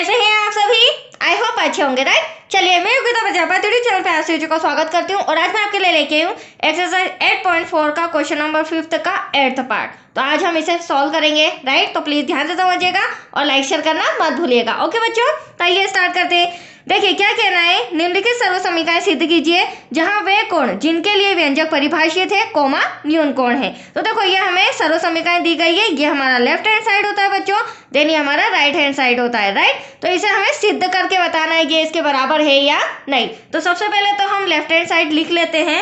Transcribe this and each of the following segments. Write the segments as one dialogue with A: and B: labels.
A: कैसे हैं आप सभी? आई होप अच्छे होंगे, राइट। चलिए, मैं योगिता प्रजापति यूट्यूब चैनल पे आप सभी को स्वागत करती हूँ और आज मैं आपके लिए लेके आई हूँ एक्सरसाइज 8.4 का क्वेश्चन नंबर 5 का 8th पार्ट। तो आज हम इसे सॉल्व करेंगे, राइट। तो प्लीज ध्यान से समझिएगा और लाइक शेयर करना मत भूलिएगा। ओके बच्चों, तो आइए स्टार्ट करते हैं। देखिए क्या कहना है, निम्नलिखित सर्व समीकरण सिद्ध कीजिए जहां वे कोण जिनके लिए व्यंजक परिभाषित है कोमा न्यून कोण है। तो देखो ये हमें सर्व समीकरण दी गई है, ये हमारा लेफ्ट हैंड साइड होता है बच्चों, देन ये हमारा राइट हैंड साइड होता है, राइट। तो इसे हमें सिद्ध करके बताना है ये इसके बराबर है या नहीं। तो सबसे पहले तो हम लेफ्ट हैंड साइड लिख लेते हैं।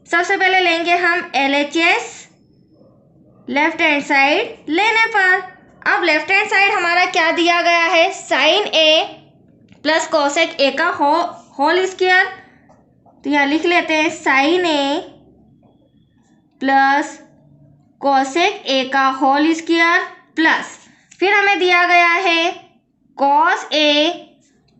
A: सबसे पहले लेंगे हम LHS लेफ्ट हैंड साइड लेने पर। अब लेफ्ट हैंड साइड हमारा क्या दिया गया है, sine A plus cosec A का होल स्क्वायर। तो यहाँ लिख लेते हैं sine A plus cosec A का होल स्क्वायर प्लस फिर हमें दिया गया है कॉस ए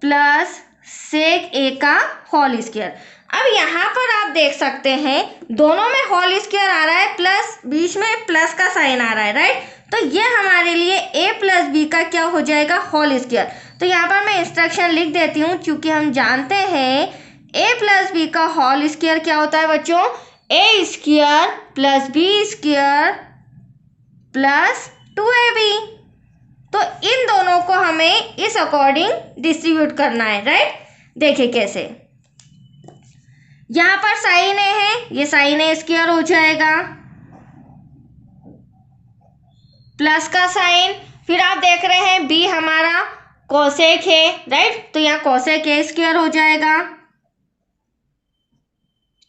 A: प्लस सेक ए का होल स्क्वायर। अब यहाँ पर आप देख सकते हैं दोनों में होल स्क्वायर आ रहा है प्लस बीच में प्लस का साइन आ रहा है, राइट। तो ये हमारे लिए a प्लस बी का क्या हो जाएगा, होल स्क्वायर। तो यहाँ पर मैं इंस्ट्रक्शन लिख देती हूँ क्योंकि हम जानते हैं a प्लस बी का होल स्क्वायर क्या होता है बच्चों, a square plus B square plus 2ab। तो इन दोनों को हमें इस अकॉर्डिंग डिस्ट्रीब्यूट करना है, राइट। देखिए कैसे, यहाँ पर साइन ए है, ये साइन ए स्क्वायर हो जाएगा प्लस का साइन, फिर आप देख रहे हैं बी हमारा कोसेक है, राइट। तो यहाँ कोसेक ए स्क्वायर हो जाएगा,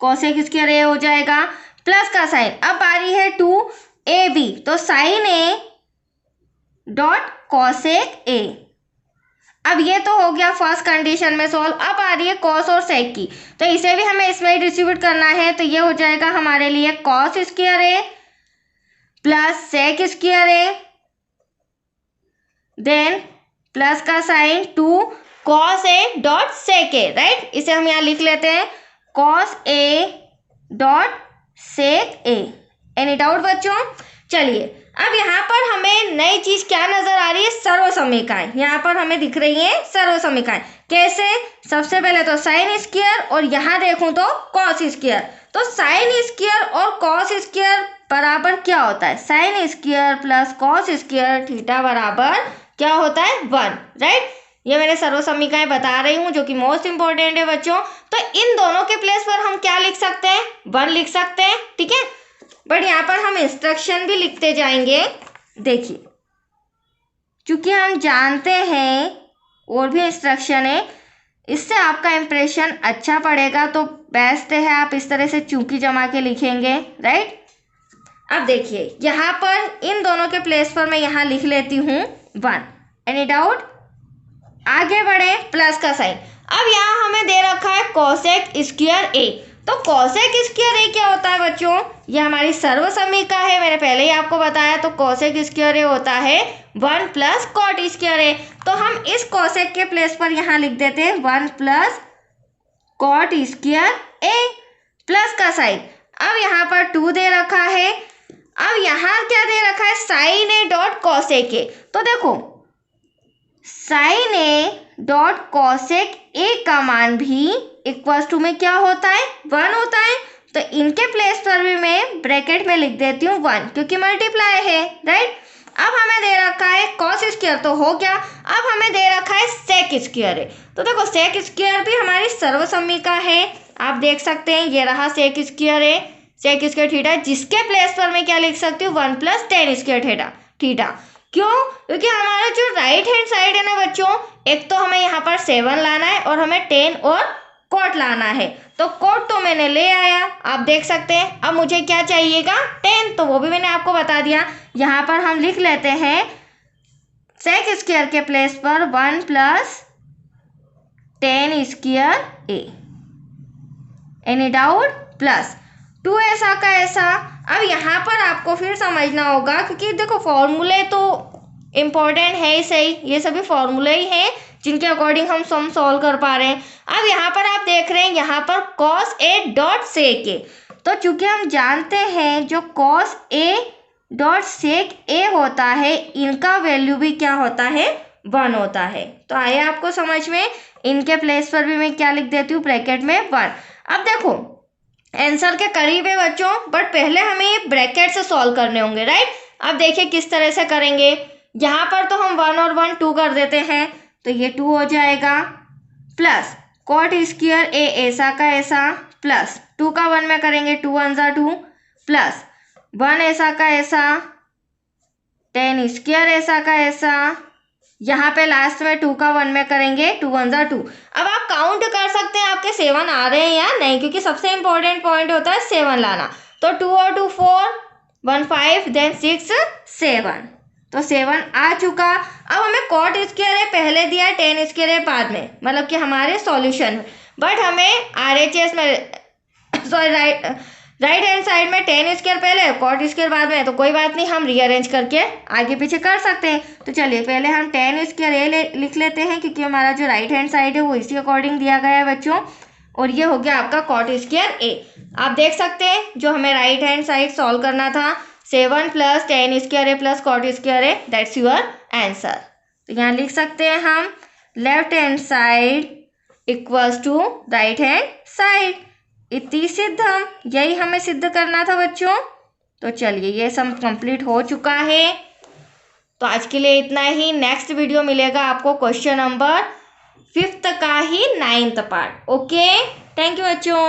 A: कोसेक स्क्वायर ए हो जाएगा प्लस का साइन। अब बारी है 2ab, तो sine A dot cosec A. अब ये तो हो गया फर्स्ट कंडीशन में सॉल्व। अब आ रही है कॉस और सेक की, तो इसे भी हमें इसमें ही डिस्ट्रीब्यूट करना है। तो ये हो जाएगा हमारे लिए cos square A plus sec square A, then plus का sine 2 cos A dot sec A, right. इसे हम यहाँ लिख लेते हैं cos A dot sec A. Any doubt बच्चों? चलिए, अब यहाँ पर हमें नई चीज क्या नजर आ रही है, सर्व समीकरण। यहाँ पर हमें दिख रही है सर्व समीकरण। कैसे? सबसे पहले तो साइन स्क्वायर और यहाँ देखूं तो कॉस स्क्वायर। तो साइन स्क्वायर और कॉस स्क्वायर बराबर क्या होता है, sine square plus cos square theta बराबर क्या होता है, 1, राइट। ये मैंने सर्व समीकरण बता रही हूँ जो कि मोस्ट इंपॉर्टेंट है बच्चों। तो इन दोनों के प्लेस पर हम क्या लिख सकते हैं, 1 लिख सकते हैं, ठीक है। बट यहाँ पर हम इंस्ट्रक्शन भी लिखते जाएंगे। देखिए, क्योंकि हम जानते हैं और भी इंस्ट्रक्शन है, इससे आपका इंप्रेशन अच्छा पड़ेगा, तो बेस्ट है आप इस तरह से चूंकि जमा के लिखेंगे, राइट। अब देखिए यहाँ पर इन दोनों के प्लेस पर मैं यहाँ लिख लेती हूँ 1। Any doubt? आगे बढ़े, प्लस का साइन। अब यहाँ हमें दे रखा है कोसेक स्क्वायर ए। तो कोसेक स्क्वायर ए क्या होता है बच्चों, ये हमारी सर्व समीकरण है, मैंने पहले ही आपको बताया। तो कोसेक स्क्वायर ए होता है 1 प्लस कॉट स्क्वायर ए। तो हम इस कोसेक के प्लेस पर यहाँ लिख देते हैं 1 plus cot square A plus का साइन। अब यहाँ पर 2 दे रखा है। अब यहाँ क्या दे रखा है, sine A dot cosec A. तो देखो sine A dot cosec A का मान भी इक्वल टू में क्या होता है, 1 होता है। तो इनके प्लेस पर भी मैं ब्रैकेट में लिख देती हूँ 1 क्योंकि मल्टीप्लाई है, राइट। अब हमें दे रखा है कॉस स्क्वायर तो हो गया, अब हमें दे रखा है सेक स्क्वायर है। तो देखो सेक स्क्वायर भी हमारी सर्व समीकरण है, आप देख सकते हैं ये रहा सेक स्क्वायर है, सेक स्क्वायर थीटा, जिसके प्लेस पर मैं क्या लिख सकती हूँ 1 प्लस टेन स्क्वायर थीटा। क्यों? क्योंकि हमारा जो राइट हैंड साइड है ना बच्चों, एक तो हमें यहाँ पर 7 लाना है और हमें 10 और कोट लाना है। तो कोट तो मैंने ले आया, आप देख सकते हैं। अब मुझे क्या चाहिएगा, 10, तो वो भी मैंने आपको बता दिया। यहाँ पर हम लिख लेते हैं सेक स्क्वायर के प्लेस पर 1 plus ten square A. Any doubt? Plus 2 ऐसा का ऐसा। अब यहाँ पर आपको फिर समझना होगा क्योंकि देखो फॉर्मूले तो इम्पोर्टेंट है ही सही, ये सभी फॉर्मूले ही हैं जिनके अकॉर्डिंग हम सम सॉल्व कर पा रहे हैं। अब यहाँ पर आप देख रहे हैं यहाँ पर कॉस ए डॉट सेक ए। तो चूंकि हम जानते हैं जो कॉस ए डॉट सेक ए होता है इनका वैल्यू भी क्या होता है, 1 होता है। तो आया आपको समझ में? इनके प्लेस पर भी मैं क्या लिख देती हूँ, ब्रैकेट में 1। अब देखो आंसर के करीब है बच्चों, बट पहले हमें ये ब्रैकेट से सॉल्व करने होंगे, राइट। अब देखिए किस तरह से करेंगे। यहाँ पर तो हम 1 और 1 2 कर देते हैं, तो ये 2 हो जाएगा, प्लस कॉट स्क्वायर ए ऐसा का ऐसा, प्लस 2 का 1 में करेंगे 2 1 जा 2, प्लस 1 ऐसा का ऐसा, 10 स्क्वायर ऐसा का ऐसा, यहाँ पे लास्ट में 2 का 1 में करेंगे 2 1 जा 2। अब आप काउंट कर सकते हैं आपके 7 आ रहे हैं या नहीं, क्योंकि सबसे इंपॉर्टेंट पॉइंट होता है 7 लाना। तो 2 और 2 4, 1 5, देन 6 7, तो 7 आ चुका। अब हमें कॉट स्क्वायर है पहले दिया है, 10 स्क्वायर है बाद में, मतलब कि हमारे सॉल्यूशन में, बट हमें RHS में सॉरी राइट हैंड साइड में 10 स्क्वायर पहले कॉट स्क्वायर बाद में, तो कोई बात नहीं, हम रीअरेंज करके आगे पीछे कर सकते हैं। तो चलिए पहले हम 10 स्क्वायर लिख लेते हैं, क्योंकि हमारा जो राइट हैंड साइड है वो इसी अकॉर्डिंग दिया गया है बच्चों, और ये हो गया आपका कॉट स्क्वायर ए। आप देख सकते हैं जो हमें राइट हैंड साइड सॉल्व करना था, 7 plus 10 square A plus cot square A, that's your answer. तो यहाँ लिख सकते हैं हम left hand side equals to right hand side. इति सिद्धम, यही हमें सिद्ध करना था बच्चों। तो चलिए ये सब कंप्लीट हो चुका है। तो आज के लिए इतना ही। नेक्स्ट वीडियो मिलेगा आपको क्वेश्चन नंबर 5th का ही 9th part. Okay, thank you बच्चों।